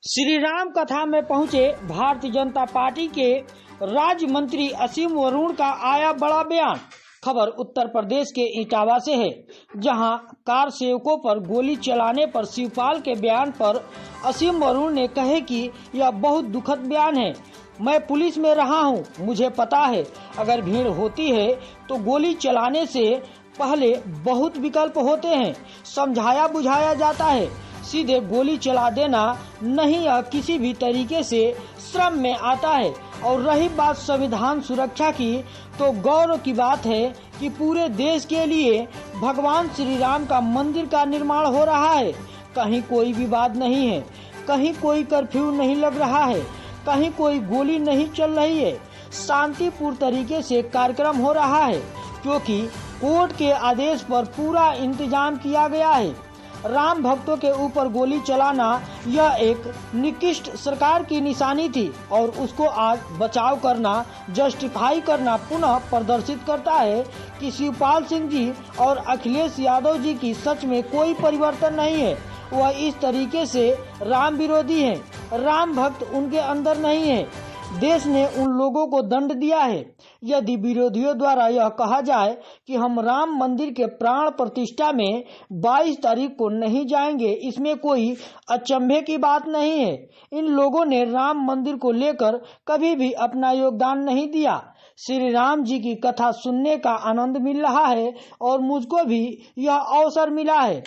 श्री राम कथा में पहुंचे भारतीय जनता पार्टी के राज्य मंत्री असीम वरुण का आया बड़ा बयान। खबर उत्तर प्रदेश के इटावा से है, जहां कार सेवकों पर गोली चलाने पर शिवपाल के बयान पर असीम वरुण ने कहे कि यह बहुत दुखद बयान है। मैं पुलिस में रहा हूं, मुझे पता है अगर भीड़ होती है तो गोली चलाने से पहले बहुत विकल्प होते हैं, समझाया बुझाया जाता है, सीधे गोली चला देना नहीं, यह किसी भी तरीके से श्रम में आता है। और रही बात संविधान सुरक्षा की, तो गौरव की बात है कि पूरे देश के लिए भगवान श्री राम का मंदिर का निर्माण हो रहा है। कहीं कोई विवाद नहीं है, कहीं कोई कर्फ्यू नहीं लग रहा है, कहीं कोई गोली नहीं चल रही है, शांतिपूर्ण तरीके से कार्यक्रम हो रहा है, क्योंकि कोर्ट के आदेश पर पूरा इंतजाम किया गया है। राम भक्तों के ऊपर गोली चलाना यह एक निकृष्ट सरकार की निशानी थी और उसको आज बचाव करना, जस्टिफाई करना पुनः प्रदर्शित करता है कि शिवपाल सिंह जी और अखिलेश यादव जी की सच में कोई परिवर्तन नहीं है। वह इस तरीके से राम विरोधी हैं, राम भक्त उनके अंदर नहीं है। देश ने उन लोगों को दंड दिया है। यदि विरोधियों द्वारा यह कहा जाए कि हम राम मंदिर के प्राण प्रतिष्ठा में 22 तारीख को नहीं जाएंगे, इसमें कोई अचंभे की बात नहीं है। इन लोगों ने राम मंदिर को लेकर कभी भी अपना योगदान नहीं दिया। श्री राम जी की कथा सुनने का आनंद मिल रहा है और मुझको भी यह अवसर मिला है।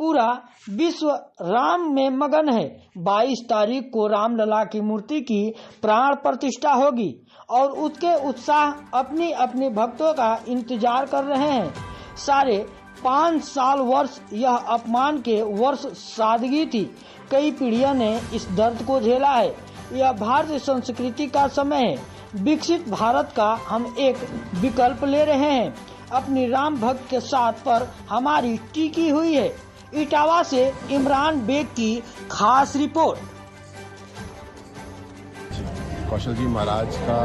पूरा विश्व राम में मगन है। 22 तारीख को रामलला की मूर्ति की प्राण प्रतिष्ठा होगी और उसके उत्साह अपनी अपने भक्तों का इंतजार कर रहे हैं। सारे 5 साल वर्ष यह अपमान के वर्ष सादगी थी। कई पीढ़ियों ने इस दर्द को झेला है। यह भारतीय संस्कृति का समय है। विकसित भारत का हम एक विकल्प ले रहे हैं। अपनी राम भक्त के साथ पर हमारी टिकी हुई है। इटावा से इमरान बेग की खास रिपोर्ट। कौशल जी महाराज का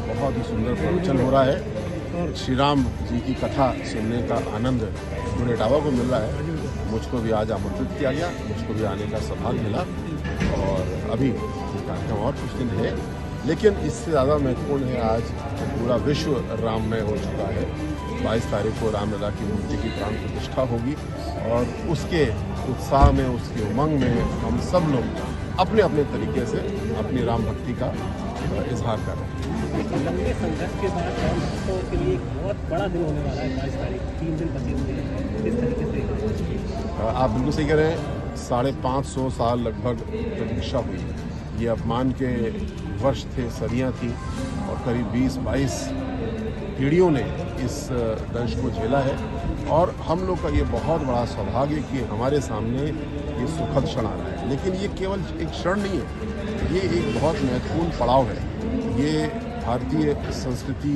बहुत ही सुंदर प्रवचन हो रहा है। श्री राम जी की कथा सुनने का आनंद पूरे इटावा को मिल रहा है। मुझको भी आज आमंत्रित किया गया, मुझको भी आने का सौभाग्य मिला और अभी कार्यक्रम और कुछ दिन है, लेकिन इससे ज़्यादा महत्वपूर्ण है आज पूरा विश्व राममय हो चुका है। 22 तारीख को रामलला की मूर्ति की प्राण प्रतिष्ठा होगी और उसके उत्साह में, उसके उमंग में हम सब लोग अपने अपने तरीके से अपनी राम भक्ति का इजहार कर रहे हैं। लंबे संघर्ष के बाद राम भक्तों के लिए एक बहुत बड़ा दिन होने वाला है। 22 तारीख 3 दिन बचे हुए हैं। किस तरीके से आप बिल्कुल सही कह रहे हैं। 550 साल लगभग प्रतीक्षा हुई। ये अपमान के वर्ष थे, सदियाँ थी और करीब 20-22 पीढ़ियों ने इस दंश को झेला है और हम लोग का ये बहुत बड़ा सौभाग्य कि हमारे सामने ये सुखद क्षण आ रहा है। लेकिन ये केवल एक क्षण नहीं है, ये एक बहुत महत्वपूर्ण पड़ाव है। ये भारतीय संस्कृति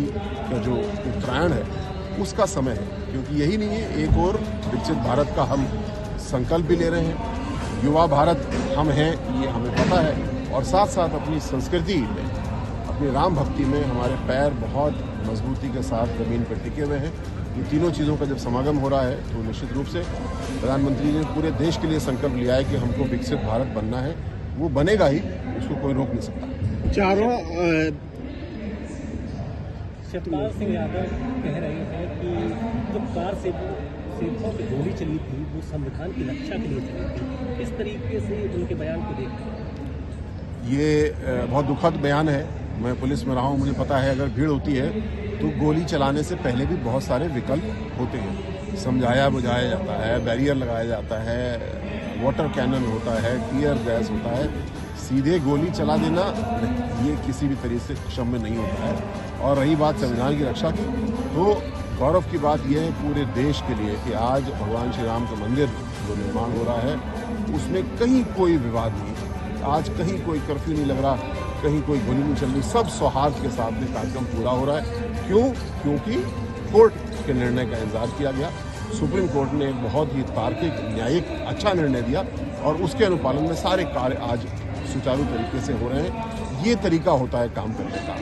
का जो उत्तरायण है उसका समय है, क्योंकि यही नहीं है, एक और विकसित भारत का हम संकल्प भी ले रहे हैं। युवा भारत हम हैं, ये हमें पता है, और साथ साथ अपनी संस्कृति में, अपनी राम भक्ति में हमारे पैर बहुत मजबूती के साथ ज़मीन पर टिके हुए हैं। ये तीनों चीज़ों का जब समागम हो रहा है तो निश्चित रूप से प्रधानमंत्री ने पूरे देश के लिए संकल्प लिया है कि हमको विकसित भारत बनना है। वो बनेगा ही, उसको कोई रोक नहीं सकता। चारों शिवपाल सिंह यादव कह रहे हैं कि जो कार सेवकों की गोली चली थी वो संविधान की रक्षा के लिए चली थी। किस तरीके से उनके बयान को देखते हैं? ये बहुत दुखद बयान है। मैं पुलिस में रहा हूँ, मुझे पता है अगर भीड़ होती है तो गोली चलाने से पहले भी बहुत सारे विकल्प होते हैं। समझाया बुझाया जाता है, बैरियर लगाया जाता है, वाटर कैनन होता है, टीयर गैस होता है। सीधे गोली चला देना नहीं, ये किसी भी तरीके से क्षम्य नहीं होता है। और रही बात संविधान की रक्षा की, तो गौरव की बात यह है पूरे देश के लिए कि आज भगवान श्री राम का मंदिर जो निर्माण हो रहा है उसमें कहीं कोई विवाद नहीं, आज कहीं कोई कर्फ्यू नहीं लग रहा, कहीं कोई गोली नहीं चल रही, सब सौहार्द के साथ में कार्यक्रम पूरा हो रहा है। क्यों? क्योंकि कोर्ट के निर्णय का इंतजार किया गया। सुप्रीम कोर्ट ने एक बहुत ही तार्किक, न्यायिक, अच्छा निर्णय दिया और उसके अनुपालन में सारे कार्य आज सुचारू तरीके से हो रहे हैं। ये तरीका होता है काम करने का।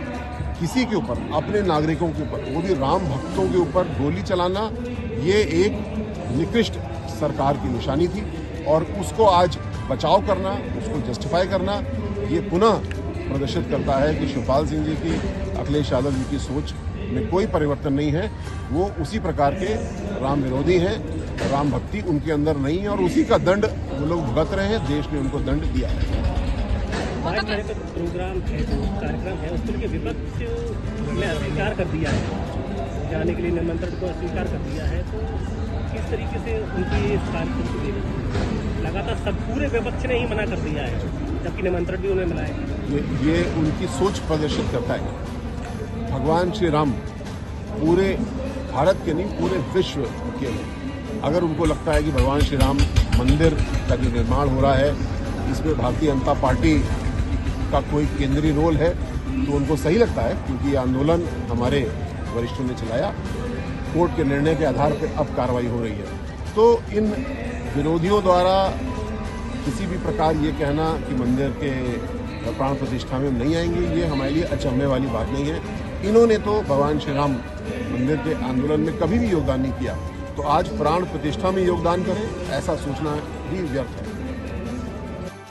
किसी के ऊपर, अपने नागरिकों के ऊपर, वो भी राम भक्तों के ऊपर गोली चलाना, ये एक निकृष्ट सरकार की निशानी थी और उसको आज बचाव करना, उसको जस्टिफाई करना, ये पुनः प्रदर्शित करता है कि शिवपाल सिंह जी की, अखिलेश यादव जी की सोच में कोई परिवर्तन नहीं है। वो उसी प्रकार के राम विरोधी हैं, राम भक्ति उनके अंदर नहीं है और उसी का दंड वो लोग भुगत रहे हैं। देश ने उनको दंड दिया है। प्रोग्राम है, जो कार्यक्रम है, उसके लिए विपक्ष ने अस्वीकार कर दिया है, जाने के लिए निमंत्रण को अस्वीकार कर दिया है। तो किस तरीके से उनकी इस कार्यक्रम को देखते, लगातार सब पूरे विपक्ष ने ही मना कर दिया है, जबकि निमंत्रण भी उन्हें मिला है। ये उनकी सोच प्रदर्शित करता है। भगवान श्री राम पूरे भारत के नहीं, पूरे विश्व के हैं। अगर उनको लगता है कि भगवान श्री राम मंदिर का जो निर्माण हो रहा है, इसमें भारतीय जनता पार्टी का कोई केंद्रीय रोल है, तो उनको सही लगता है, क्योंकि ये आंदोलन हमारे वरिष्ठों ने चलाया। कोर्ट के निर्णय के आधार पर अब कार्रवाई हो रही है। तो इन विरोधियों द्वारा किसी भी प्रकार ये कहना कि मंदिर के प्राण प्रतिष्ठा में नहीं आएंगे, ये हमारे लिए अचंभे वाली बात नहीं है। इन्होंने तो भगवान श्री राम मंदिर के आंदोलन में कभी भी योगदान नहीं किया, तो आज प्राण प्रतिष्ठा में योगदान करें, ऐसा सोचना भी व्यर्थ है।